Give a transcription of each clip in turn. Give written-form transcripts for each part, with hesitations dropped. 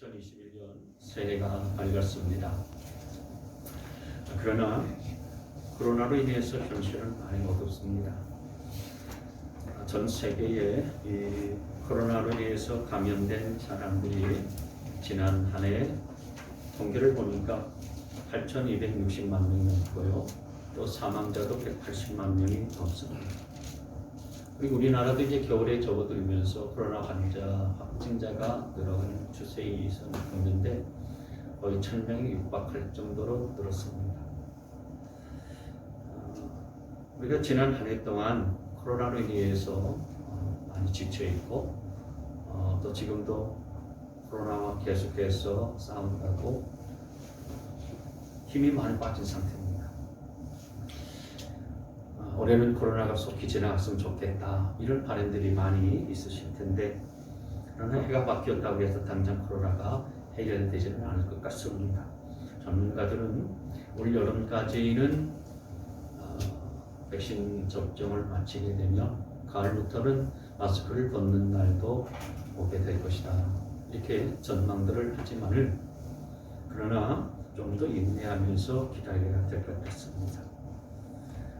2021년 새해가 밝았습니다. 그러나 코로나로 인해서 현실은 많이 어둡습니다. 전 세계에 이 코로나로 인해서 감염된 사람들이 지난 한 해 통계를 보니까 8,260만 명이 넘고요. 또 사망자도 180만 명이 넘습니다. 그리고 우리나라도 이제 겨울에 접어들면서 코로나 환자 확진자가 늘어가는 추세에 있는데 거의 1,000명이 육박할 정도로 늘었습니다. 우리가 지난 한 해 동안 코로나로 인해서 많이 지쳐 있고 또 지금도 코로나와 계속해서 싸운다고 힘이 많이 빠진 상태입니다. 올해는 코로나가 속히 지나갔으면 좋겠다 이런 바람들이 많이 있으실 텐데 그러나 해가 바뀌었다고 해서 당장 코로나가 해결되지는 않을 것 같습니다. 전문가들은 올 여름까지는 백신 접종을 마치게 되면 가을부터는 마스크를 벗는 날도 오게 될 것이다 이렇게 전망들을 하지만은 그러나 좀 더 인내하면서 기다려야 될 것 같습니다.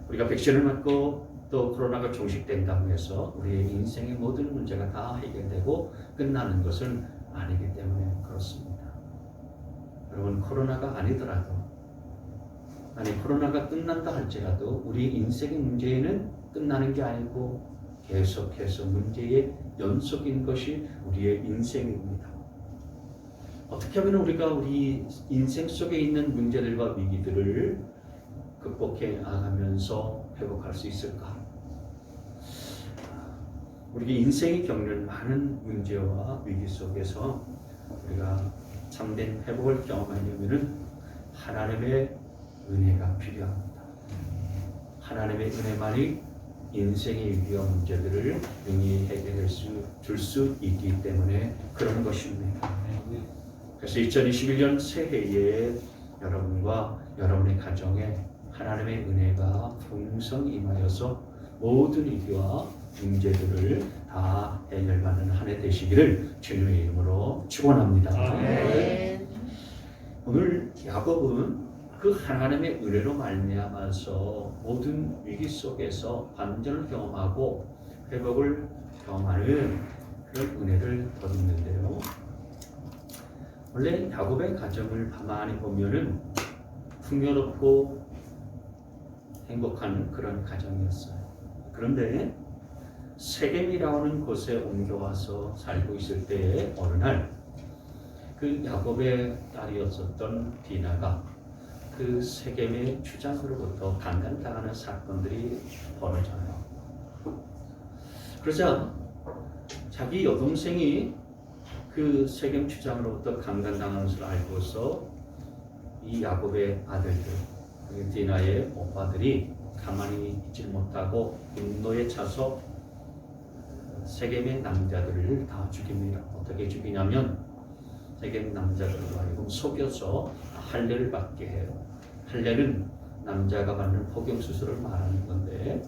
우리가 백신을 맞고 또 코로나가 종식된다고 해서 우리의 인생의 모든 문제가 다 해결되고 끝나는 것은 아니기 때문에 그렇습니다. 여러분, 코로나가 아니더라도 코로나가 끝난다 할지라도 우리 인생의 문제는 끝나는 게 아니고 계속해서 문제의 연속인 것이 우리의 인생입니다. 어떻게 하면 우리가 우리 인생 속에 있는 문제들과 위기들을 극복해 나가면서 회복할 수 있을까? 우리 인생이 겪는 많은 문제와 위기 속에서 우리가 참된 회복을 경험하려면 하나님의 은혜가 필요합니다. 하나님의 은혜만이 인생의 위기와 문제들을 능히 해결할 줄 수 있기 때문에 그런 것입니다. 그래서 2021년 새해에 여러분과 여러분의 가정에 하나님의 은혜가 풍성히 임하여서 모든 위기와 문제들을 다 해결받는 한 해 되시기를 주님의 이름으로 축원합니다. 오늘 야곱은 그 하나님의 은혜로 말미암아서 모든 위기 속에서 반전을 경험하고 회복을 경험하는 그런 은혜를 더듬는데요. 원래 야곱의 가정을 가만히 보면은 풍요롭고 행복한 그런 가정이었어요. 그런데 세겜이라는 곳에 옮겨와서 살고 있을 때에 어느 날 그 야곱의 딸이었었던 디나가 그 세겜의 주장으로부터 강간당하는 사건들이 벌어져요. 그러자 자기 여동생이 그 세겜 주장으로부터 강간당하는 것을 알고서 이 야곱의 아들들, 디나의 오빠들이 가만히 있지 못하고 분노에 차서 세겜의 남자들을 다 죽입니다. 어떻게 죽이냐면 세겜 남자들로 하여금 속여서 할례를 받게 해요. 할례는 남자가 받는 포경수술을 말하는 건데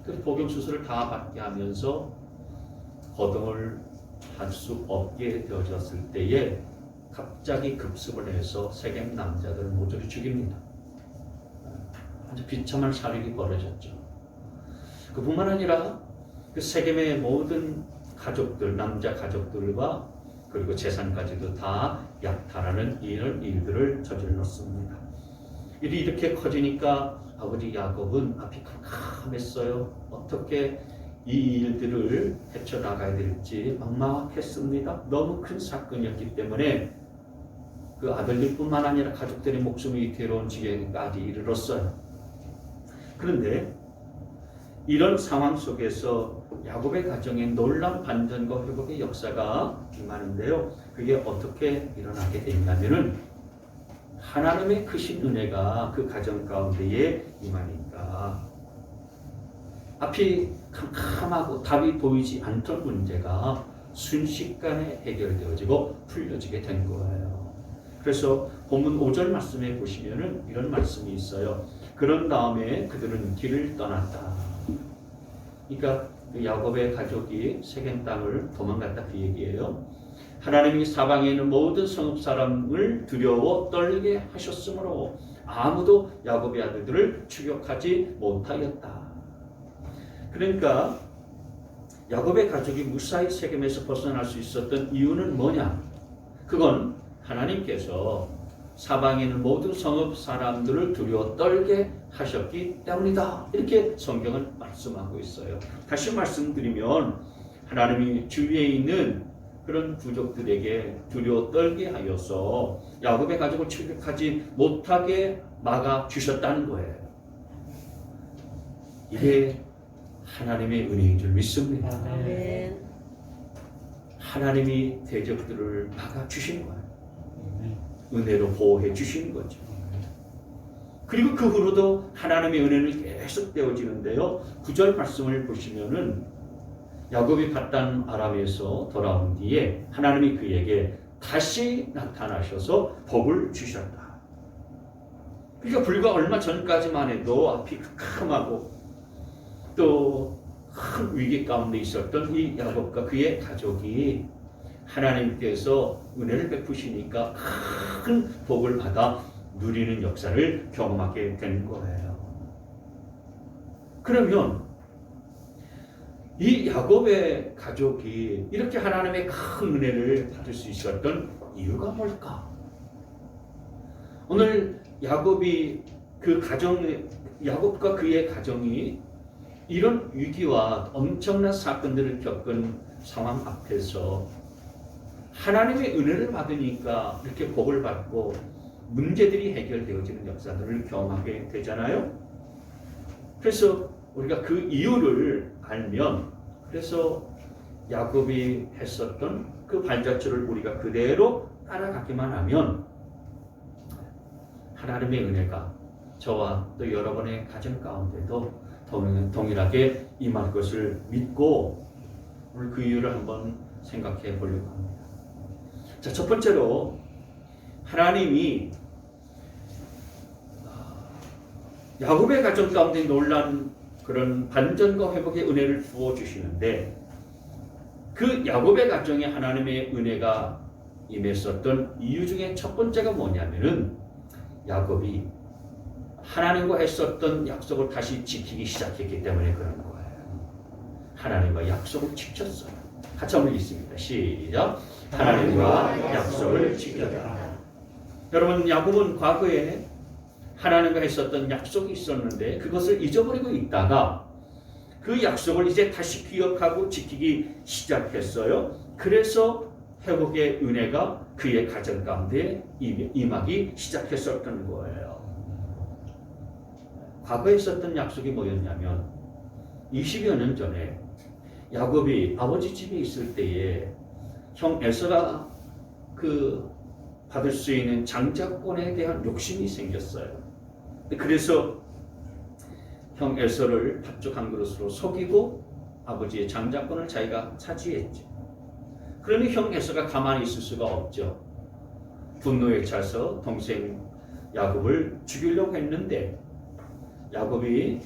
그 포경수술을 다 받게 하면서 거동을 할 수 없게 되어졌을 때에 갑자기 급습을 해서 세겜 남자들 모조리 죽입니다. 아주 비참한 살인이 벌어졌죠. 그뿐만 아니라 그 세겜의 모든 가족들, 남자 가족들과 그리고 재산까지도 다 약탈하는 이런 일들을 저질렀습니다. 일이 이렇게 커지니까 아버지 야곱은 앞이 캄캄했어요. 어떻게 이 일들을 헤쳐나가야 될지 막막했습니다. 너무 큰 사건이었기 때문에 그 아들들뿐만 아니라 가족들의 목숨이 위태로운 지경까지 이르렀어요. 그런데 이런 상황 속에서 야곱의 가정에 놀라운 반전과 회복의 역사가 임하는데요. 그게 어떻게 일어나게 됐냐면은 하나님의 크신 은혜가 그 가정 가운데에 임하니까 앞이 캄캄하고 답이 보이지 않던 문제가 순식간에 해결되어지고 풀려지게 된 거예요. 그래서 본문 5절 말씀에 보시면은 이런 말씀이 있어요. 그런 다음에 그들은 길을 떠났다. 그러니까 야곱의 가족이 세겜 땅을 도망갔다 그 얘기예요. 하나님이 사방에 있는 모든 성읍 사람을 두려워 떨게 하셨으므로 아무도 야곱의 아들들을 추격하지 못하였다. 그러니까 야곱의 가족이 무사히 세겜에서 벗어날 수 있었던 이유는 뭐냐? 그건 하나님께서 사방에 있는 모든 성읍 사람들을 두려워 떨게 하셨기 때문이다. 이렇게 성경은 말씀하고 있어요. 다시 말씀드리면 하나님이 주위에 있는 그런 부족들에게 두려워 떨게 하여서 야곱의 가족을 추격하지 못하게 막아 주셨다는 거예요. 이게 하나님의 은혜인 줄 믿습니다. 아멘. 하나님이 대적들을 막아 주신 거예요. 은혜로 보호해 주신 거죠. 그리고 그 후로도 하나님의 은혜는 계속 되어지는데요. 9절 말씀을 보시면은 야곱이 paddan 아람에서 돌아온 뒤에 하나님이 그에게 다시 나타나셔서 복을 주셨다. 그러니까 불과 얼마 전까지만 해도 앞이 캄캄하고 또 큰 위기 가운데 있었던 이 야곱과 그의 가족이 하나님께서 은혜를 베푸시니까 큰 복을 받아 누리는 역사를 경험하게 된 거예요. 그러면 이 야곱의 가족이 이렇게 하나님의 큰 은혜를 받을 수 있었던 이유가 뭘까? 오늘 야곱이 야곱과 그의 가정이 이런 위기와 엄청난 사건들을 겪은 상황 앞에서 하나님의 은혜를 받으니까 이렇게 복을 받고 문제들이 해결되어지는 역사들을 경험하게 되잖아요. 그래서 우리가 그 이유를 알면, 그래서 야곱이 했었던 그 발자취를 우리가 그대로 따라가기만 하면 하나님의 은혜가 저와 또 여러분의 가정 가운데도 동일하게 임할 것을 믿고 오늘 그 이유를 한번 생각해 보려고 합니다. 자, 첫 번째로 하나님이 야곱의 가정 가운데 놀란 그런 반전과 회복의 은혜를 부어주시는데, 그 야곱의 가정에 하나님의 은혜가 임했었던 이유 중에 첫 번째가 뭐냐면은 야곱이 하나님과 했었던 약속을 다시 지키기 시작했기 때문에 그런 거예요. 하나님과 약속을 지켰어요. 같이 한번 읽습니다. 시작. 하나님과 약속을 지켰다. 여러분, 야곱은 과거에 하나님과 했었던 약속이 있었는데 그것을 잊어버리고 있다가 그 약속을 이제 다시 기억하고 지키기 시작했어요. 그래서 회복의 은혜가 그의 가정 가운데 임하기 시작했었던 거예요. 과거에 있었던 약속이 뭐였냐면 20여 년 전에 야곱이 아버지 집에 있을 때에 형 에서가 받을 수 있는 장자권에 대한 욕심이 생겼어요. 그래서 형 에서를 팥죽 한 그릇으로 속이고 아버지의 장자권을 자기가 차지했죠. 그러니 형 에서가 가만히 있을 수가 없죠. 분노에 차서 동생 야곱을 죽이려고 했는데 야곱이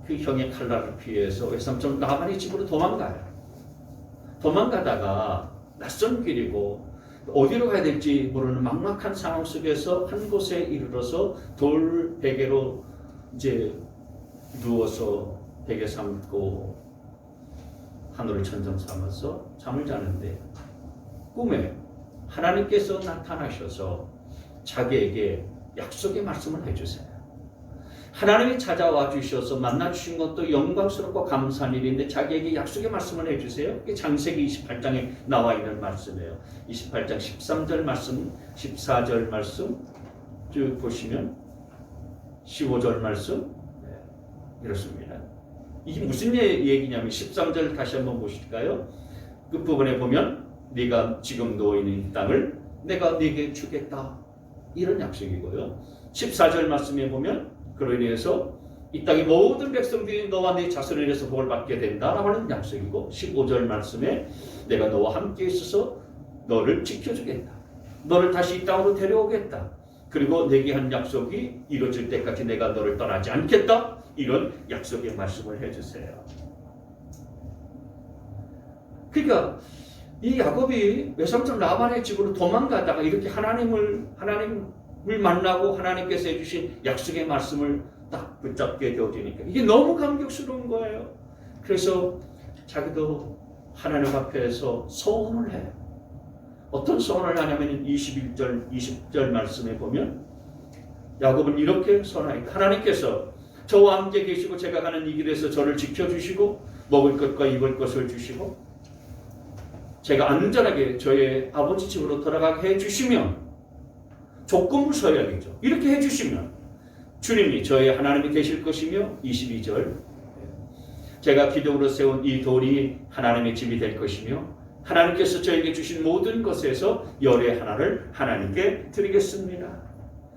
그 형의 칼날을 피해서 외삼촌 라반의 집으로 도망가요. 도망가다가 낯선 길이고 어디로 가야 될지 모르는 막막한 상황 속에서 한 곳에 이르러서 돌 베개로 이제 누워서 베개 삼고 하늘을 천정 삼아서 잠을 자는데 꿈에 하나님께서 나타나셔서 자기에게 약속의 말씀을 해주세요. 하나님이 찾아와 주셔서 만나 주신 것도 영광스럽고 감사한 일인데 자기에게 약속의 말씀을 해주세요. 이게 창세기 28장에 나와 있는 말씀이에요. 28장 13절 말씀, 14절 말씀 쭉 보시면 15절 말씀 이렇습니다. 이게 무슨 얘기냐면 13절 다시 한번 보실까요? 그 부분에 보면 네가 지금 누워있는 이 땅을 내가 네게 주겠다, 이런 약속이고요. 14절 말씀에 보면 그로 인해서 이 땅의 모든 백성들이 너와 네 자손에 의해서 복을 받게 된다라고 하는 약속이고, 15절 말씀에 내가 너와 함께 있어서 너를 지켜주겠다, 너를 다시 이 땅으로 데려오겠다, 그리고 내게 한 약속이 이루어질 때까지 내가 너를 떠나지 않겠다, 이런 약속의 말씀을 해주세요. 그러니까 이 야곱이 외삼촌 라반의 집으로 도망가다가 이렇게 하나님을 만나고 하나님께서 해주신 약속의 말씀을 딱 붙잡게 되어지니까 이게 너무 감격스러운 거예요. 그래서 자기도 하나님 앞에서 소원을 해요. 어떤 소원을 하냐면 21절, 20절 말씀에 보면 야곱은 이렇게 소원합니다. 하나님께서 저와 함께 계시고 제가 가는 이 길에서 저를 지켜주시고 먹을 것과 입을 것을 주시고 제가 안전하게 저의 아버지 집으로 돌아가게 해주시면 조건부 서약이죠. 이렇게 해주시면 주님이 저의 하나님이 되실 것이며 22절 제가 기둥으로 세운 이 돌이 하나님의 집이 될 것이며 하나님께서 저에게 주신 모든 것에서 열의 하나를 하나님께 드리겠습니다.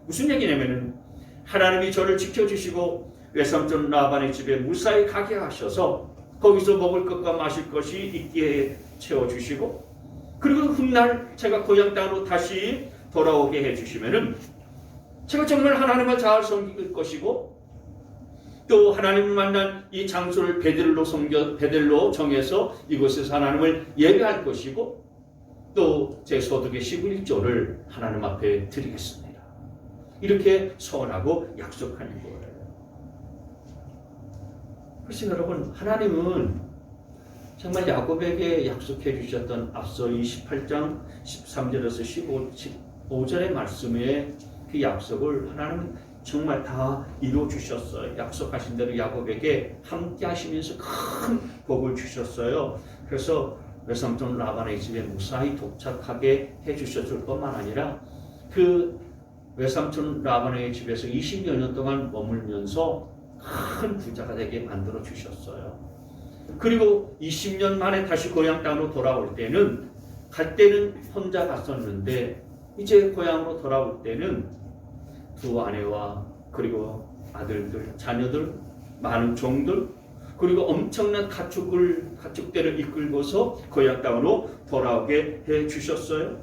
무슨 얘기냐면은 하나님이 저를 지켜주시고 외삼촌 라반의 집에 무사히 가게 하셔서 거기서 먹을 것과 마실 것이 있기에 채워주시고 그리고 훗날 제가 고향 땅으로 다시 돌아오게 해주시면은 제가 정말 하나님을 잘 섬길 것이고 또 하나님을 만난 이 장소를 베델로 정해서 이곳에서 하나님을 예배할 것이고 또 제 소득의 11조를 하나님 앞에 드리겠습니다. 이렇게 소원하고 약속하는 거예요. 그래서 여러분 하나님은 정말 야곱에게 약속해 주셨던 앞서 28장 13절에서 15절의 말씀에 그 약속을 하나님은 정말 다 이루어 주셨어요. 약속하신 대로 야곱에게 함께 하시면서 큰 복을 주셨어요. 그래서 외삼촌 라반의 집에 무사히 도착하게 해 주셨을 뿐만 아니라 그 외삼촌 라반의 집에서 20여 년 동안 머물면서 큰 부자가 되게 만들어 주셨어요. 그리고 20년 만에 다시 고향 땅으로 돌아올 때는 갈 때는 혼자 갔었는데 이제 고향으로 돌아올 때는 두 아내와 그리고 아들들, 자녀들, 많은 종들 그리고 엄청난 가축대를 이끌고서 고향 땅으로 돌아오게 해 주셨어요.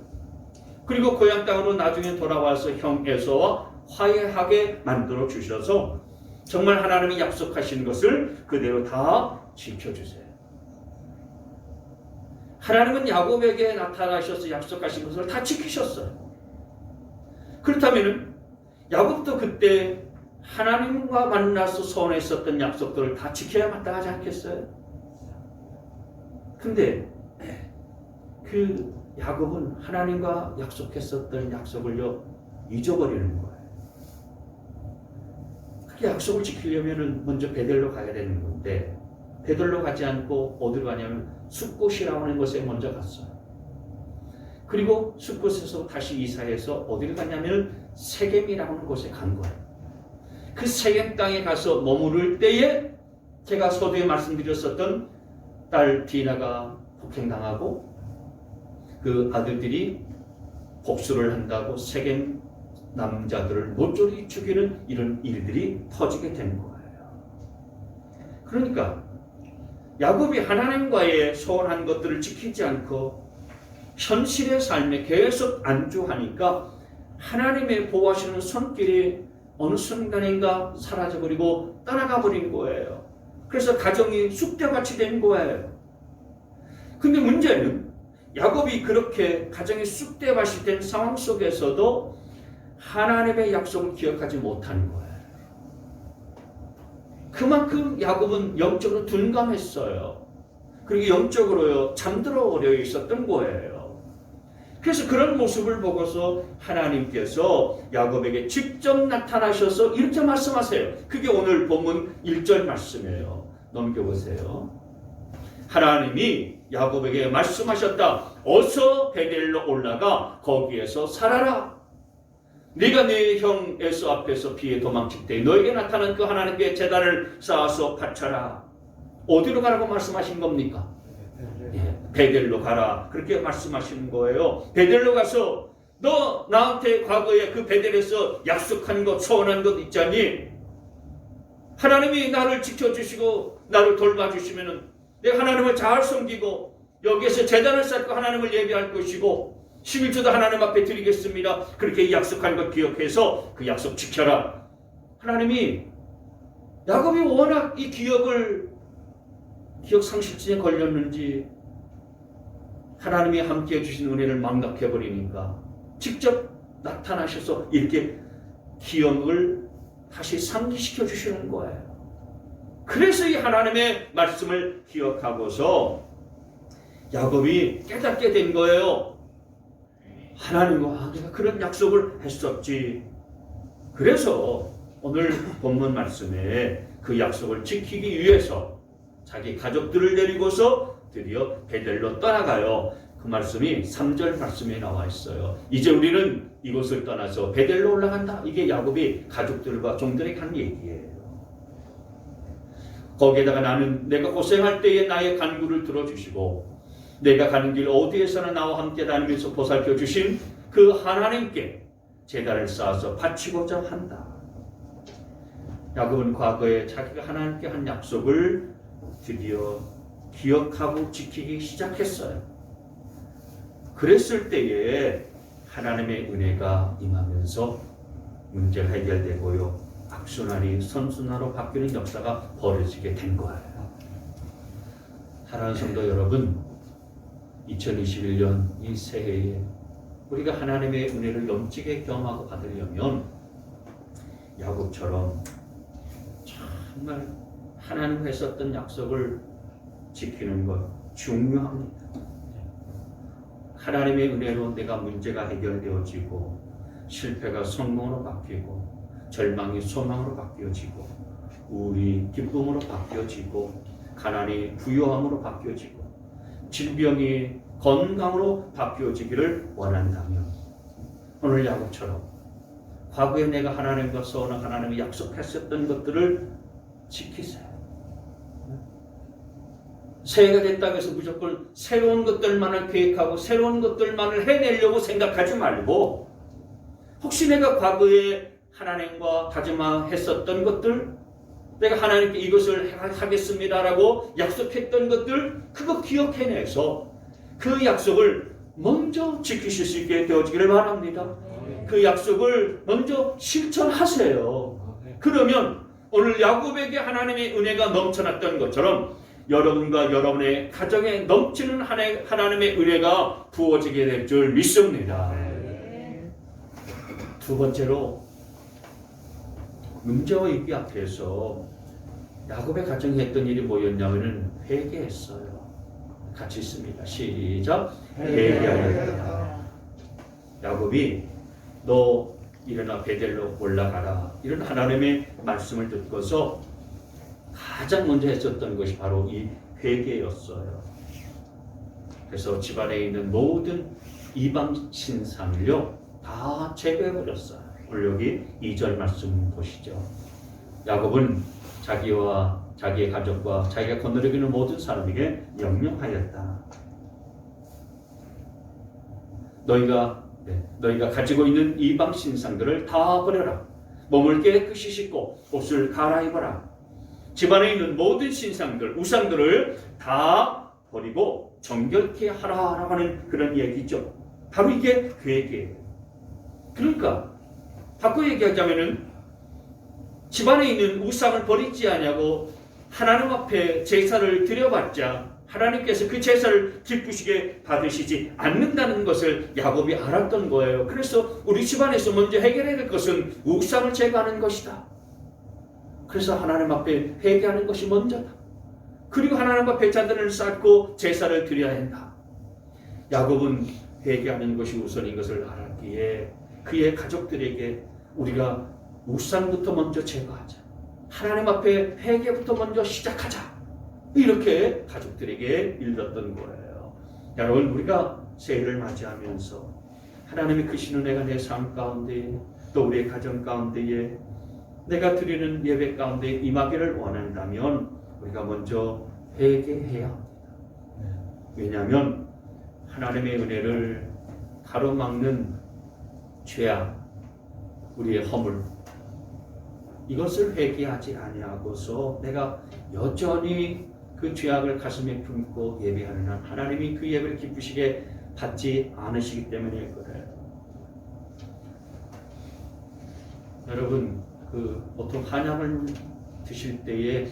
그리고 고향 땅으로 나중에 돌아와서 형 에서와 화해하게 만들어 주셔서 정말 하나님이 약속하신 것을 그대로 다 지켜주세요. 하나님은 야곱에게 나타나셔서 약속하신 것을 다 지키셨어요. 그렇다면 야곱도 그때 하나님과 만나서 소원했었던 약속들을 다 지켜야 마땅하지 않겠어요? 근데 그 야곱은 하나님과 약속했었던 약속을요 잊어버리는 거예요. 그 약속을 지키려면 먼저 베델로 가야 되는 건데 베델로 가지 않고 어디로 가냐면 숫곳이라고 하는 곳에 먼저 갔어요. 그리고 숫곳에서 다시 이사해서 어디를 갔냐면 세겜이라고 하는 곳에 간 거예요. 그 세겜 땅에 가서 머무를 때에 제가 서두에 말씀드렸었던 딸 디나가 폭행당하고 그 아들들이 복수를 한다고 세겜 남자들을 모조리 죽이는 이런 일들이 터지게 된 거예요. 그러니까 야곱이 하나님과의 소원한 것들을 지키지 않고 현실의 삶에 계속 안주하니까 하나님의 보호하시는 손길이 어느 순간인가 사라져버리고 떠나가 버린 거예요. 그래서 가정이 쑥대밭이 된 거예요. 근데 문제는 야곱이 그렇게 가정이 쑥대밭이 된 상황 속에서도 하나님의 약속을 기억하지 못한 거예요. 그만큼 야곱은 영적으로 둔감했어요. 그리고 영적으로요 잠들어 버려 있었던 거예요. 그래서 그런 모습을 보고서 하나님께서 야곱에게 직접 나타나셔서 이렇게 말씀하세요. 그게 오늘 본문 1절 말씀이에요. 넘겨보세요. 하나님이 야곱에게 말씀하셨다. 어서 베델로 올라가 거기에서 살아라. 네가 네 형 에서 앞에서 피해 도망칠 때 너에게 나타난 그 하나님께 제단을 쌓아서 바쳐라. 어디로 가라고 말씀하신 겁니까? 베델로 가라. 그렇게 말씀하시는 거예요. 베델로 가서 너 나한테 과거에 그 베델에서 약속한 것, 소원한 것 있잖니? 하나님이 나를 지켜주시고 나를 돌봐주시면은 내가 하나님을 잘 섬기고 여기에서 제단을 쌓고 하나님을 예배할 것이고 11조도 하나님 앞에 드리겠습니다. 그렇게 약속한 것 기억해서 그 약속 지켜라. 하나님이 야곱이 워낙 이 기억 상실증에 걸렸는지 하나님이 함께해 주신 은혜를 망각해 버리니까 직접 나타나셔서 이렇게 기억을 다시 상기시켜 주시는 거예요. 그래서 이 하나님의 말씀을 기억하고서 야곱이 깨닫게 된 거예요. 하나님과 내가 그런 약속을 했었지. 그래서 오늘 본문 말씀에 그 약속을 지키기 위해서 자기 가족들을 데리고서 드디어 베델로 떠나가요. 그 말씀이 3절 말씀에 나와 있어요. 이제 우리는 이곳을 떠나서 베델로 올라간다. 이게 야곱이 가족들과 종들에게 한 얘기예요. 거기에다가 나는 내가 고생할 때에 나의 간구를 들어주시고 내가 가는 길 어디에서나 나와 함께 다니면서 보살펴 주신 그 하나님께 제단을 쌓아서 바치고자 한다. 야곱은 과거에 자기가 하나님께 한 약속을 드디어 기억하고 지키기 시작했어요. 그랬을 때에 하나님의 은혜가 임하면서 문제가 해결되고요. 악순환이 선순환으로 바뀌는 역사가 벌어지게 된 거예요. 사랑하는 성도 여러분, 2021년 이 새해에 우리가 하나님의 은혜를 넘치게 경험하고 받으려면 야곱처럼 정말 하나님과 했었던 약속을 지키는 것 중요합니다. 하나님의 은혜로 내가 문제가 해결되어지고 실패가 성공으로 바뀌고 절망이 소망으로 바뀌어지고 우울이 기쁨으로 바뀌어지고 가난이 부유함으로 바뀌어지고 질병이 건강으로 바뀌어지기를 원한다면 오늘 야곱처럼 과거에 내가 하나님과 서운한 하나님이 약속했었던 것들을 지키세요. 새해가 됐다고 해서 무조건 새로운 것들만을 계획하고 새로운 것들만을 해내려고 생각하지 말고 혹시 내가 과거에 하나님과 다짐했었던 것들, 내가 하나님께 이것을 하겠습니다라고 약속했던 것들, 그거 기억해내서 그 약속을 먼저 지키실 수 있게 되어지기를 바랍니다. 그 약속을 먼저 실천하세요. 그러면 오늘 야곱에게 하나님의 은혜가 넘쳐났던 것처럼 여러분과 여러분의 가정에 넘치는 하나님의 은혜가 부어지게 될 줄 믿습니다. 두 번째로 문제와 위기 앞에서 야곱의 가정이 했던 일이 뭐였냐면은 회개했어요. 같이 있습니다. 시작. 회개하였다. 야곱이 너 일어나 베델로 올라가라. 이런 하나님의 말씀을 듣고서 가장 먼저 했었던 것이 바로 이 회개였어요. 그래서 집안에 있는 모든 이방 신상을요 다 제거해버렸어요. 오늘 여기 2절 말씀 보시죠. 야곱은 자기와 자기의 가족과 자기가 거느리는 모든 사람에게 명령하였다. 너희가 가지고 있는 이방 신상들을 다 버려라. 몸을 깨끗이 씻고 옷을 갈아입어라. 집안에 있는 모든 신상들, 우상들을 다 버리고 정결케 하라라고 하는 그런 얘기죠. 바로 이게 회개예요. 그러니까 바꿔 얘기하자면은 집안에 있는 우상을 버리지 않냐고 하나님 앞에 제사를 드려봤자 하나님께서 그 제사를 기쁘시게 받으시지 않는다는 것을 야곱이 알았던 거예요. 그래서 우리 집안에서 먼저 해결해야 될 것은 우상을 제거하는 것이다. 그래서 하나님 앞에 회개하는 것이 먼저다. 그리고 하나님 앞에 잔들을 쌓고 제사를 드려야 한다. 야곱은 회개하는 것이 우선인 것을 알았기에 그의 가족들에게 우리가 우상부터 먼저 제거하자. 하나님 앞에 회개부터 먼저 시작하자. 이렇게 가족들에게 일렀던 거예요. 여러분, 우리가 새해를 맞이하면서 하나님이 크신 은혜가 내 삶 가운데 또 우리의 가정 가운데에 내가 드리는 예배 가운데 임하기를 원한다면 우리가 먼저 회개해야 합니다. 왜냐하면 하나님의 은혜를 가로막는 죄악, 우리의 허물, 이것을 회개하지 아니하고서 내가 여전히 그 죄악을 가슴에 품고 예배하는 한 하나님이 그 예배를 기쁘시게 받지 않으시기 때문에 그래요. 여러분, 보통 한약을 드실 때에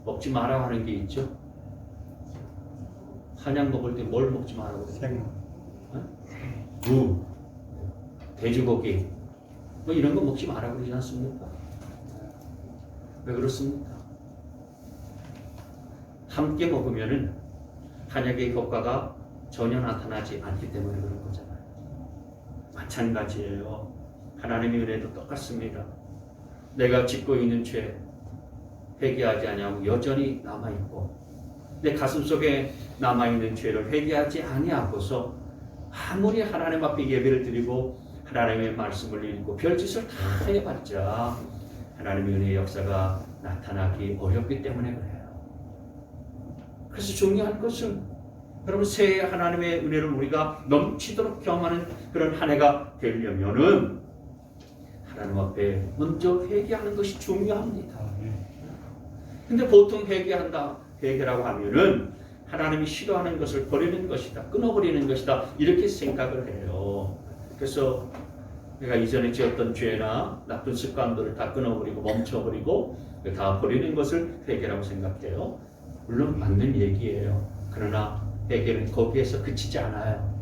먹지 마라 하는 게 있죠. 한약 먹을 때 뭘 먹지 말라고 그래요? 생. 무, 돼지고기 뭐 이런 거 먹지 말라고 그러지 않습니까? 왜 그렇습니까? 함께 먹으면은 한약의 효과가 전혀 나타나지 않기 때문에 그런 거잖아요. 마찬가지예요. 하나님의 은혜도 똑같습니다. 내가 짓고 있는 죄 회개하지 아니하고 여전히 남아있고 내 가슴속에 남아있는 죄를 회개하지 아니하고서 아무리 하나님 앞에 예배를 드리고 하나님의 말씀을 읽고 별짓을 다 해봤자 하나님의 은혜의 역사가 나타나기 어렵기 때문에 그래요. 그래서 중요한 것은 여러분 새해 하나님의 은혜를 우리가 넘치도록 경험하는 그런 한 해가 되려면은 하나님 앞에 먼저 회개하는 것이 중요합니다. 근데 보통 회개라고 하면은 하나님이 싫어하는 것을 버리는 것이다, 끊어버리는 것이다 이렇게 생각을 해요. 그래서 내가 이전에 지었던 죄나 나쁜 습관들을 다 끊어버리고 멈춰버리고 다 버리는 것을 회개라고 생각해요. 물론 맞는 얘기예요. 그러나 회개는 거기에서 그치지 않아요.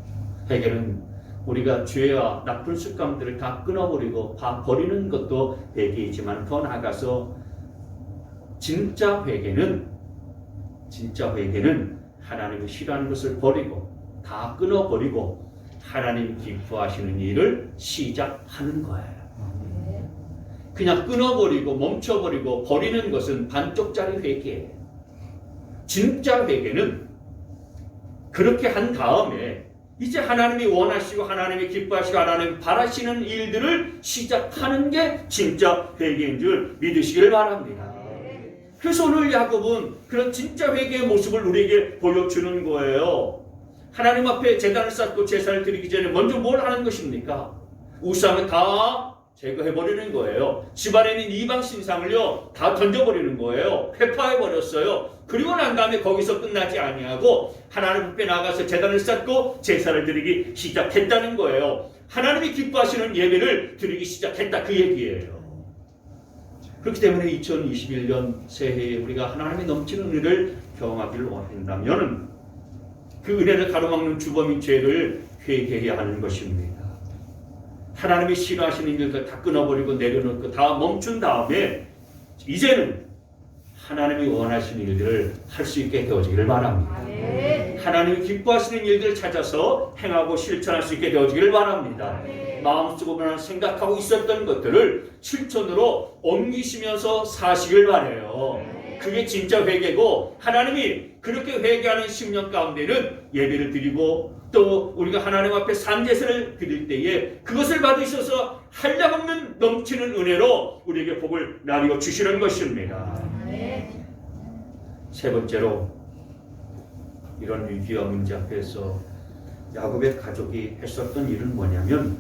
회개는 우리가 죄와 나쁜 습관들을 다 끊어버리고 다 버리는 것도 회개이지만 더 나아가서 진짜 회개는 하나님이 싫어하는 것을 버리고 다 끊어버리고 하나님 기뻐하시는 일을 시작하는 거예요. 그냥 끊어버리고 멈춰버리고 버리는 것은 반쪽짜리 회개예요. 진짜 회개는 그렇게 한 다음에 이제 하나님이 원하시고 하나님이 기뻐하시고 하나님이 바라시는 일들을 시작하는 게 진짜 회개인 줄 믿으시길 바랍니다. 그래서 오늘 야곱은 그런 진짜 회개의 모습을 우리에게 보여주는 거예요. 하나님 앞에 제단을 쌓고 제사를 드리기 전에 먼저 뭘 하는 것입니까? 우상을 다 제거해버리는 거예요. 집안에 있는 이방 신상을요 다 던져버리는 거예요. 회파해버렸어요. 그리고 난 다음에 거기서 끝나지 아니하고 하나님 앞에 나가서 제단을 쌓고 제사를 드리기 시작했다는 거예요. 하나님이 기뻐하시는 예배를 드리기 시작했다 그 얘기예요. 그렇기 때문에 2021년 새해에 우리가 하나님의 넘치는 은혜를 경험하기를 원한다면 그 은혜를 가로막는 주범인 죄를 회개해야 하는 것입니다. 하나님이 싫어하시는 일들 다 끊어버리고 내려놓고 다 멈춘 다음에 이제는 하나님이 원하시는 일들을 할 수 있게 되어지기를 바랍니다. 하나님이 기뻐하시는 일들을 찾아서 행하고 실천할 수 있게 되어지기를 바랍니다. 마음속으로만 생각하고 있었던 것들을 실천으로 옮기시면서 사시길 바라요. 그게 진짜 회개고 하나님이 그렇게 회개하는 10년 가운데는 예배를 드리고 또 우리가 하나님 앞에 산제사를 드릴 때에 그것을 받으셔서 한량없는 넘치는 은혜로 우리에게 복을 나누어 주시는 것입니다. 세 번째로 이런 위기와 문제 앞에서 야곱의 가족이 했었던 일은 뭐냐면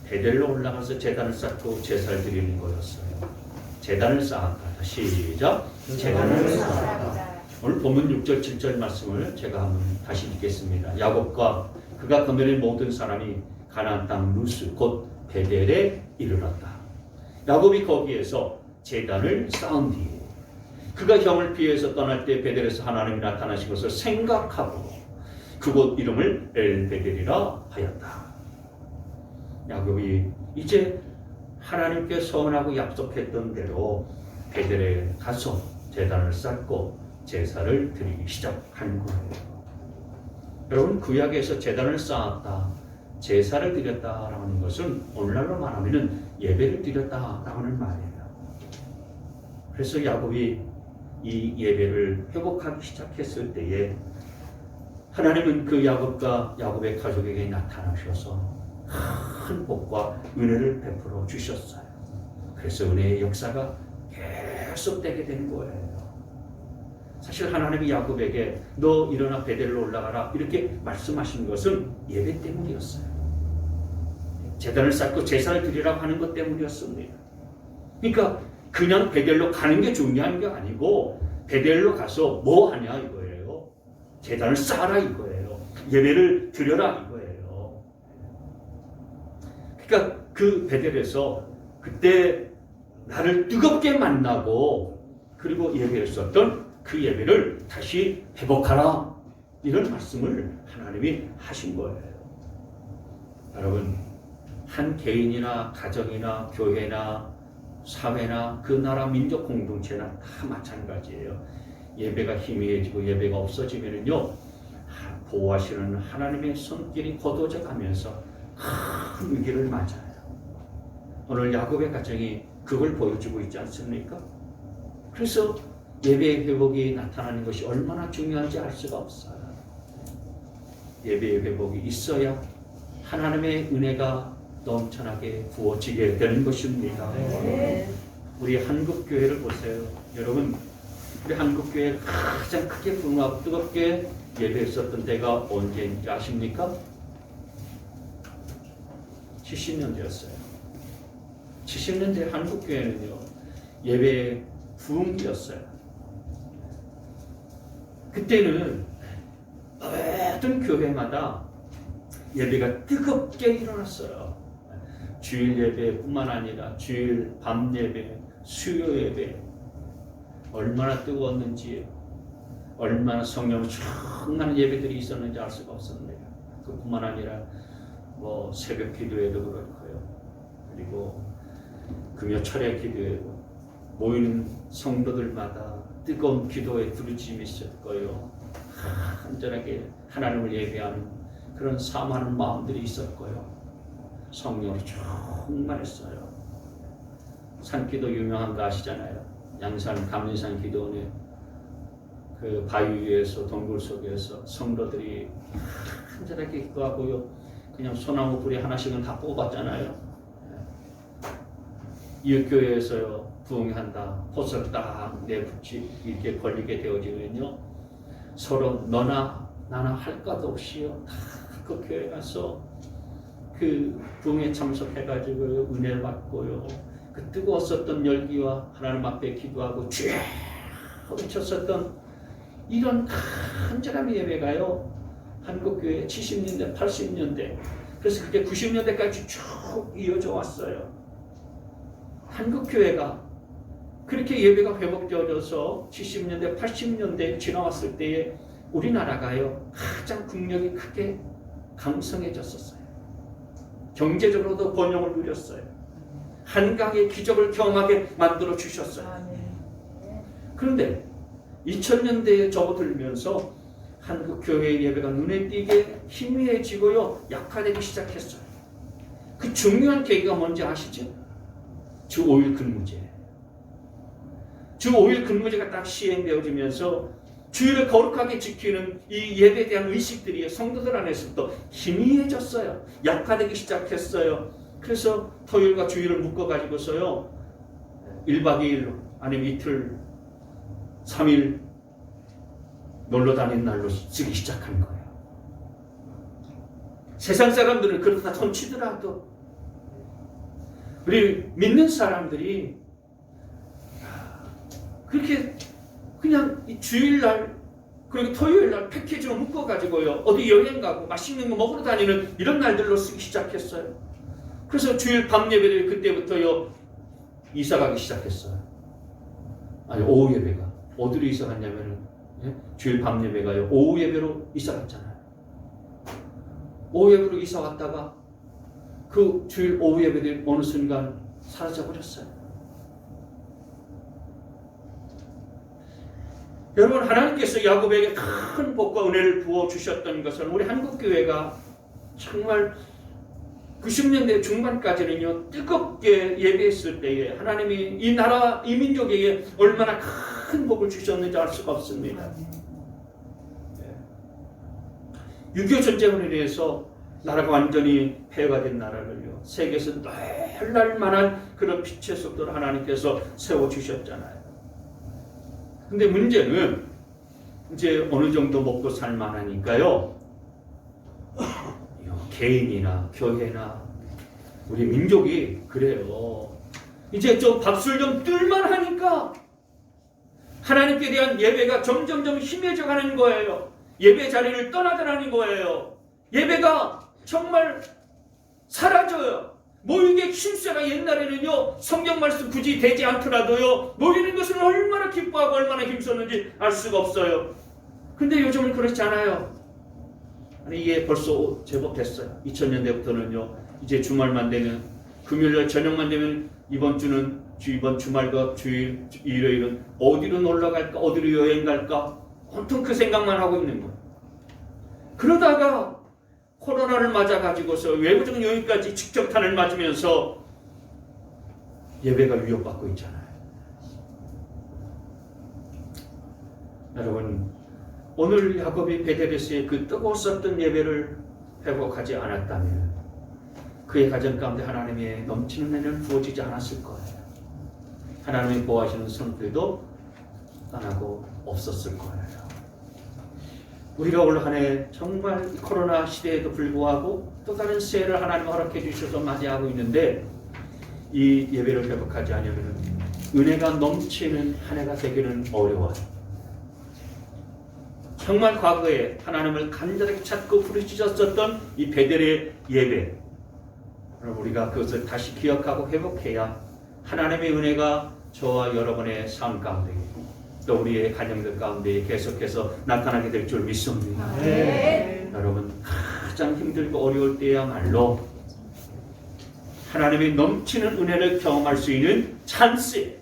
베델로 올라가서 제단을 쌓고 제사를 드리는 거였어요. 제단을 쌓았다. 시작. 제단을 쌓았다. 오늘 본문 6절 7절 말씀을 제가 한번 다시 읽겠습니다. 야곱과 그가 거느린 모든 사람이 가나안 땅 루스 곧 베델에 이르렀다. 야곱이 거기에서 제단을 쌓은 뒤에 그가 형을 피해서 떠날 때 베델에서 하나님이 나타나신 것을 생각하고 그곳 이름을 엘베델이라 하였다. 야곱이 이제 하나님께 서원하고 약속했던 대로 베델에 가서 제단을 쌓고 제사를 드리기 시작한 거예요. 여러분 구약에서 제단을 쌓았다, 제사를 드렸다라는 것은 오늘날로 말하면 예배를 드렸다라는 말이에요. 그래서 야곱이 이 예배를 회복하기 시작했을 때에 하나님은 그 야곱과 야곱의 가족에게 나타나셔서 큰 복과 은혜를 베풀어 주셨어요. 그래서 은혜의 역사가 계속되게 된 거예요. 사실 하나님이 야곱에게 너 일어나 베델로 올라가라 이렇게 말씀하신 것은 예배 때문이었어요. 제단을 쌓고 제사를 드리라고 하는 것 때문이었습니다. 그러니까 그냥 베델로 가는 게 중요한 게 아니고 베델로 가서 뭐 하냐 이거예요. 제단을 쌓아라 이거예요. 예배를 드려라 이거예요. 그러니까 그 베델에서 그때 나를 뜨겁게 만나고 그리고 예배했었던 그 예배를 다시 회복하라 이런 말씀을 하나님이 하신 거예요. 여러분, 한 개인이나 가정이나 교회나 사회나 그 나라 민족 공동체나 다 마찬가지예요. 예배가 희미해지고 예배가 없어지면요, 보호하시는 하나님의 손길이 거둬져 가면서 큰 위기를 맞아요. 오늘 야곱의 가정이 그걸 보여주고 있지 않습니까? 그래서 예배의 회복이 나타나는 것이 얼마나 중요한지 알 수가 없어요. 예배의 회복이 있어야 하나님의 은혜가 넘쳐나게 부어지게 되는 것입니다. 네. 우리 한국교회를 보세요. 여러분, 우리 한국교회 가장 크게 분하고 뜨겁게 예배했었던 때가 언제인지 아십니까? 70년대였어요. 70년대 한국교회는요, 예배의 부흥기였어요. 그때는 모든 교회마다 예배가 뜨겁게 일어났어요. 주일 예배뿐만 아니라 주일 밤 예배, 수요 예배, 얼마나 뜨거웠는지, 얼마나 성령 충만한 예배들이 있었는지 알 수가 없었는데요. 그뿐만 아니라 뭐 새벽 기도회도 그렇고요. 그리고 금요 철야 기도회도 모이는 성도들마다 뜨거운 기도의 부르짖음이 있을 거예요. 간절하게 하나님을 예배하는 그런 사모하는 마음들이 있을 거예요. 성령으로 충만했어요. 산기도 유명한 거 아시잖아요. 양산 감리산 기도원에 그 바위 위에서 동굴 속에서 성도들이 간절하게 기도하고요. 그냥 소나무 뿌리 하나씩은 다 뽑았잖아요. 이웃교회에서요, 부흥한다, 포스를 딱 내붙이 이렇게 걸리게 되어지면요, 서로 너나 나나 할 것 없이요, 다 그 교회 가서 그 부흥에 참석해가지고 은혜를 받고요, 그 뜨거웠었던 열기와 하나님 앞에 기도하고 쥐 외쳤었던 이런 간절한 예배가요, 한국교회 70년대, 80년대, 그래서 그게 90년대까지 쭉 이어져 왔어요. 한국교회가 그렇게 예배가 회복되어져서 70년대, 80년대 지나왔을 때에 우리나라가요, 가장 국력이 크게 강성해졌었어요. 경제적으로도 번영을 누렸어요. 한강의 기적을 경험하게 만들어 주셨어요. 그런데 2000년대에 접어들면서 한국교회의 예배가 눈에 띄게 희미해지고요, 약화되기 시작했어요. 그 중요한 계기가 뭔지 아시죠? 주 5일 근무제. 주 5일 근무제가 딱 시행되어지면서 주일을 거룩하게 지키는 이 예배에 대한 의식들이 성도들 안에서부터 희미해졌어요. 약화되기 시작했어요. 그래서 토요일과 주일을 묶어가지고서요, 1박 2일 아니면 이틀, 3일 놀러 다니는 날로 쓰기 시작한 거예요. 세상 사람들은 그렇다 손치더라도 우리 믿는 사람들이 그렇게 그냥 이 주일날 그리고 토요일날 패키지로 묶어가지고요, 어디 여행 가고 맛있는 거 먹으러 다니는 이런 날들로 쓰기 시작했어요. 그래서 주일 밤 예배를 그때부터요 이사가기 시작했어요. 아니, 오후 예배가 어디로 이사갔냐면은, 예? 주일 밤 예배가요 오후 예배로 이사갔잖아요. 오후 예배로 이사갔다가 그 주일 오후 예배들이 어느 순간 사라져버렸어요. 여러분, 하나님께서 야곱에게 큰 복과 은혜를 부어주셨던 것은 우리 한국교회가 정말 90년대 중반까지는요, 뜨겁게 예배했을 때에 하나님이 이 나라, 이 민족에게 얼마나 큰 복을 주셨는지 알 수가 없습니다. 6.25 전쟁으로 인해서 나라가 완전히 폐허가 된 나라를요, 세계에서 놀랄 만한 그런 빛의 속도를 하나님께서 세워주셨잖아요. 근데 문제는 이제 어느 정도 먹고 살 만하니까요, 개인이나 교회나 우리 민족이 그래요. 이제 좀 밥술 좀 뜰만 하니까 하나님께 대한 예배가 점점점 희미해져 가는 거예요. 예배 자리를 떠나더라는 거예요. 예배가 정말 사라져요. 모이게 힘세가 옛날에는요, 성경 말씀 굳이 되지 않더라도요, 모이는 것을 얼마나 기뻐하고 얼마나 힘썼는지 알 수가 없어요. 근데 요즘은 그렇지 않아요. 아니, 이게 벌써 제법 됐어요. 2000년대부터는요. 이제 주말만 되면, 금요일 저녁만 되면 이번 주말과 주일, 일요일은 어디로 놀러 갈까, 어디로 여행 갈까, 온통 그 생각만 하고 있는 거예요. 그러다가 코로나를 맞아가지고서 외부적인 요인까지 직격탄을 맞으면서 예배가 위협받고 있잖아요. 여러분, 오늘 야곱이 베델에서의 그 뜨거웠었던 예배를 회복하지 않았다면 그의 가정 가운데 하나님의 넘치는 은혜는 부어지지 않았을 거예요. 하나님의 보호하시는 손길도 떠나고 없었을 거예요. 우리가 올 한 해 정말 코로나 시대에도 불구하고 또 다른 새해를 하나님 허락해 주셔서 맞이하고 있는데 이 예배를 회복하지 않으면 은혜가 넘치는 한 해가 되기는 어려워요. 정말 과거에 하나님을 간절하게 찾고 부르짖었던 이 베델의 예배, 우리가 그것을 다시 기억하고 회복해야 하나님의 은혜가 저와 여러분의 삶 가운데 또 우리의 가정들 가운데 계속해서 나타나게 될 줄 믿습니다. 네. 여러분, 가장 힘들고 어려울 때야말로 하나님의 넘치는 은혜를 경험할 수 있는 찬스,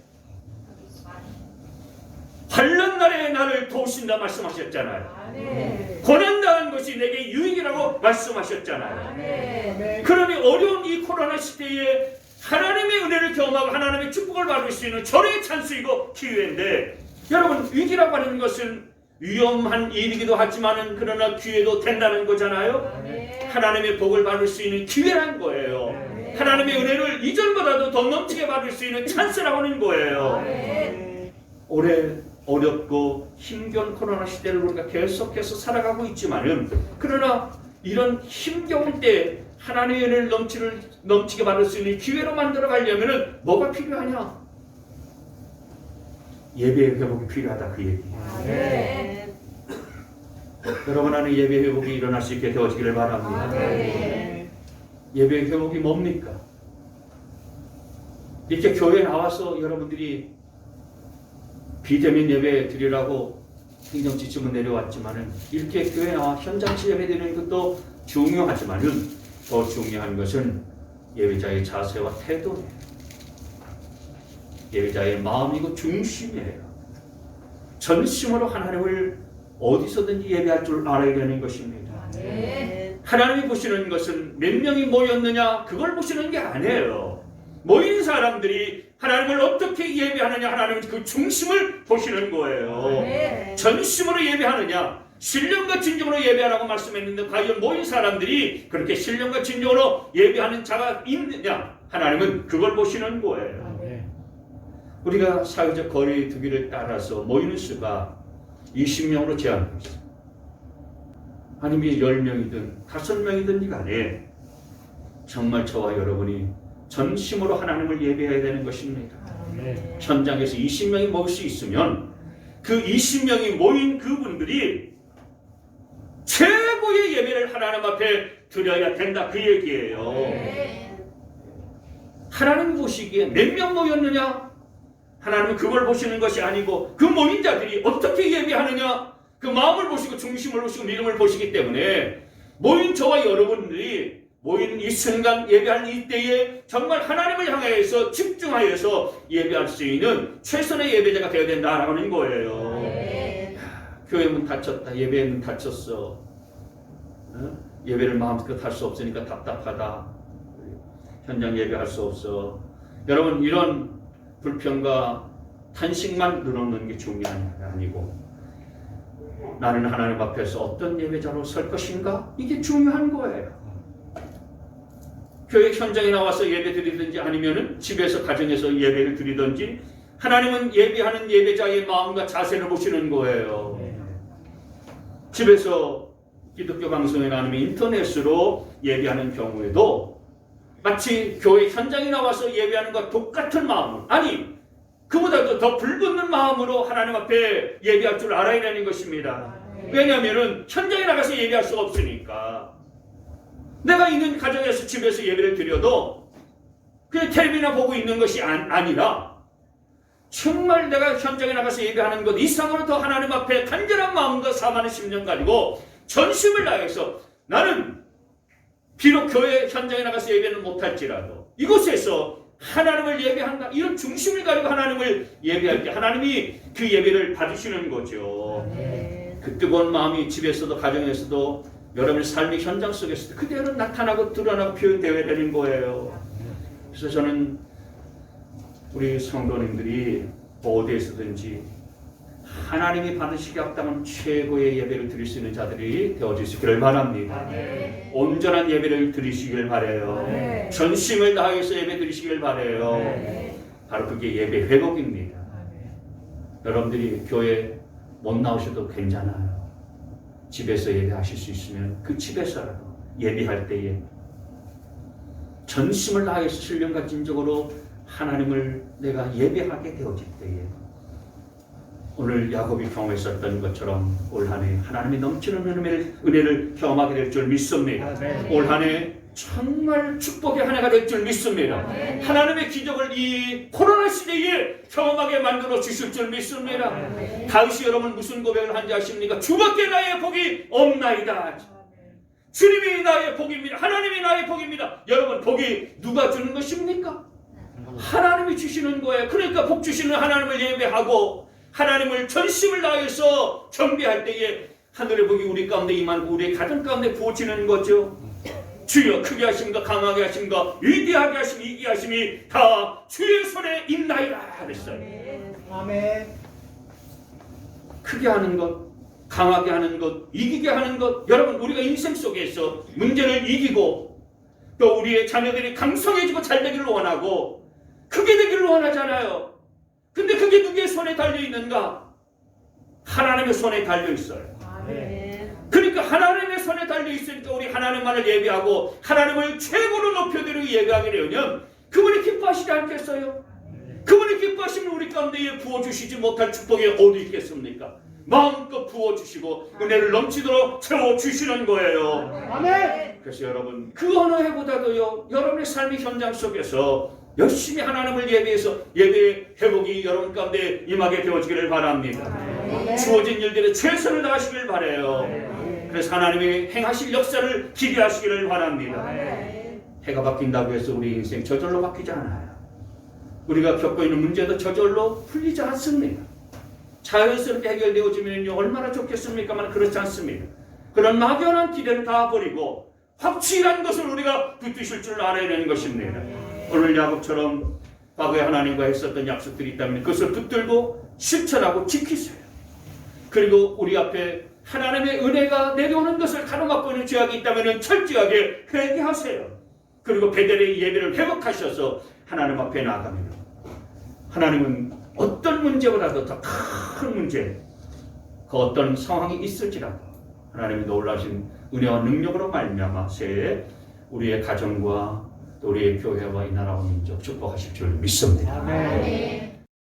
환난 날에 나를 도우신다 말씀하셨잖아요. 네. 고난당한 것이 내게 유익이라고 말씀하셨잖아요. 네. 그러니 어려운 이 코로나 시대에 하나님의 은혜를 경험하고 하나님의 축복을 받을 수 있는 절호의 찬스이고 기회인데, 여러분, 위기라고 하는 것은 위험한 일이기도 하지만 그러나 기회도 된다는 거잖아요. 네. 하나님의 복을 받을 수 있는 기회란 거예요. 네. 하나님의 은혜를 이전보다도 더 넘치게 받을 수 있는 찬스라고 하는 거예요. 네. 올해 어렵고 힘겨운 코로나 시대를 우리가 계속해서 살아가고 있지만은, 그러나 이런 힘겨운 때 하나님의 은혜를 넘치게 받을 수 있는 기회로 만들어 가려면은 뭐가 필요하냐? 예배의 회복이 필요하다, 그 얘기예요. 네. 여러분 안에 예배 회복이 일어날 수 있게 되어지기를 바랍니다. 네. 예배 회복이 뭡니까? 이렇게 교회에 나와서 여러분들이 비대면 예배 드리라고 행정지침은 내려왔지만은 이렇게 교회에 나와 현장치 예배 드리는 것도 중요하지만은 더 중요한 것은 예배자의 자세와 태도예요. 예배자의 마음이고 중심이에요. 전심으로 하나님을 어디서든지 예배할 줄 알아야 되는 것입니다. 네. 하나님이 보시는 것은 몇 명이 모였느냐 그걸 보시는 게 아니에요. 모인 사람들이 하나님을 어떻게 예배하느냐, 하나님은 그 중심을 보시는 거예요. 네. 전심으로 예배하느냐, 신령과 진정으로 예배하라고 말씀했는데 과연 모인 사람들이 그렇게 신령과 진정으로 예배하는 자가 있느냐, 하나님은 그걸 보시는 거예요. 우리가 사회적 거리 두기를 따라서 모이는 수가 20명으로 제한되어 있어요. 아니면 10명이든 5명이든 간에 정말 저와 여러분이 전심으로 하나님을 예배해야 되는 것입니다. 네. 현장에서 20명이 모일 수 있으면 그 20명이 모인 그분들이 최고의 예배를 하나님 앞에 드려야 된다, 그 얘기예요. 네. 하나님 보시기에 몇 명 모였느냐? 하나님은 그걸 보시는 것이 아니고 그 모인 자들이 어떻게 예배하느냐, 그 마음을 보시고 중심을 보시고 믿음을 보시기 때문에 모인 저와 여러분들이 모인 이 순간 예배할 이때에 정말 하나님을 향해서 집중하여서 예배할 수 있는 최선의 예배자가 되어야 된다라고 하는 거예요. 네. 교회 문 닫혔다, 예배 문 닫혔어, 예배를 마음껏 할 수 없으니까 답답하다, 현장 예배할 수 없어. 여러분, 이런 불평과 탄식만 늘어놓는 게 중요한 게 아니고 나는 하나님 앞에서 어떤 예배자로 설 것인가, 이게 중요한 거예요. 교회 현장에 나와서 예배 드리든지 아니면은 집에서 가정에서 예배를 드리든지 하나님은 예배하는 예배자의 마음과 자세를 보시는 거예요. 집에서 기독교 방송에 나누면 인터넷으로 예배하는 경우에도 마치 교회 현장에 나와서 예배하는 것과 똑같은 마음, 아니 그보다도 더 불붙는 마음으로 하나님 앞에 예배할 줄 알아야 되는 것입니다. 왜냐하면 현장에 나가서 예배할 수가 없으니까. 내가 있는 가정에서 집에서 예배를 드려도 그냥 텔레비나 보고 있는 것이 아니라 정말 내가 현장에 나가서 예배하는 것 이상으로 더 하나님 앞에 간절한 마음과 사모하는 심령 가지고 전심을 다해서 나는 비록 교회 현장에 나가서 예배는 못할지라도 이곳에서 하나님을 예배한다. 이런 중심을 가지고 하나님을 예배할 때 하나님이 그 예배를 받으시는 거죠. 그 뜨거운 마음이 집에서도 가정에서도 여러분의 삶의 현장 속에서도 그대로 나타나고 드러나고 표현되어야 되는 거예요. 그래서 저는 우리 성도님들이 어디에서든지 하나님이 받으시기 합당한 최고의 예배를 드릴 수 있는 자들이 되어주시기를 바랍니다. 온전한 예배를 드리시길 바라요. 전심을 다해서 예배 드리시길 바라요. 바로 그게 예배 회복입니다. 여러분들이 교회 못 나오셔도 괜찮아요. 집에서 예배하실 수 있으면 그 집에서라도 예배할 때에 전심을 다해서 신령과 진정으로 하나님을 내가 예배하게 되어질 때에 오늘 야곱이 경험했었던 것처럼 올 한 해 하나님이 넘치는 은혜를 경험하게 될 줄 믿습니다. 올 한 해 정말 축복의 한 해가 될 줄 믿습니다. 하나님의 기적을 이 코로나 시대에 경험하게 만들어 주실 줄 믿습니다. 다윗이 여러분 무슨 고백을 한지 아십니까? 주밖에 나의 복이 없나이다. 주님이 나의 복입니다. 하나님이 나의 복입니다. 여러분 복이 누가 주는 것입니까? 하나님이 주시는 거예요. 그러니까 복 주시는 하나님을 예배하고 하나님을 전심을 다해서 경배할 때에 하늘의 복이 우리 가운데 임하고 우리의 가정 가운데 부어지는 거죠. 주여 크게 하심과 강하게 하심과 위대하게 하심 이기게 하심이 다 주의 손에 있나이다 그랬어요. 아멘. 크게 하는 것, 강하게 하는 것, 이기게 하는 것. 여러분 우리가 인생 속에서 문제를 이기고 또 우리의 자녀들이 강성해지고 잘 되기를 원하고 크게 되기를 원하잖아요. 근데 그게 누구의 손에 달려있는가? 하나님의 손에 달려있어요. 그러니까 하나님의 손에 달려있으니까 우리 하나님만을 예배하고 하나님을 최고로 높여드리고 예배하게 되면 그분이 기뻐하시지 않겠어요? 그분이 기뻐하시면 우리 가운데에 부어주시지 못할 축복이 어디 있겠습니까? 마음껏 부어주시고 은혜를 넘치도록 채워주시는 거예요. 아멘. 그래서 여러분 그 어느 해보다도요 여러분의 삶의 현장 속에서 열심히 하나님을 예배해서 예배의 회복이 여러분 가운데 임하게 되어지기를 바랍니다. 주어진 일들에 최선을 다하시길 바라요. 그래서 하나님이 행하실 역사를 기대하시기를 바랍니다. 해가 바뀐다고 해서 우리 인생 저절로 바뀌지 않아요. 우리가 겪고 있는 문제도 저절로 풀리지 않습니다. 자연스럽게 해결되어지면 얼마나 좋겠습니까만 그렇지 않습니다. 그런 막연한 기대를 다 버리고 확실한 것을 우리가 붙드실 줄 알아야 되는 것입니다. 오늘 야곱처럼 과거에 하나님과 했었던 약속들이 있다면 그것을 붙들고 실천하고 지키세요. 그리고 우리 앞에 하나님의 은혜가 내려오는 것을 가로막고 있는 죄악이 있다면 철저하게 회개하세요. 그리고 베델의 예배를 회복하셔서 하나님 앞에 나아갑니다. 하나님은 어떤 문제보다도 더 큰 문제, 그 어떤 상황이 있을지라도 하나님의 놀라신 은혜와 능력으로 말미암아 새해 우리의 가정과 또 우리의 교회와 이 나라와 민족 축복하실 줄 믿습니다. 아멘.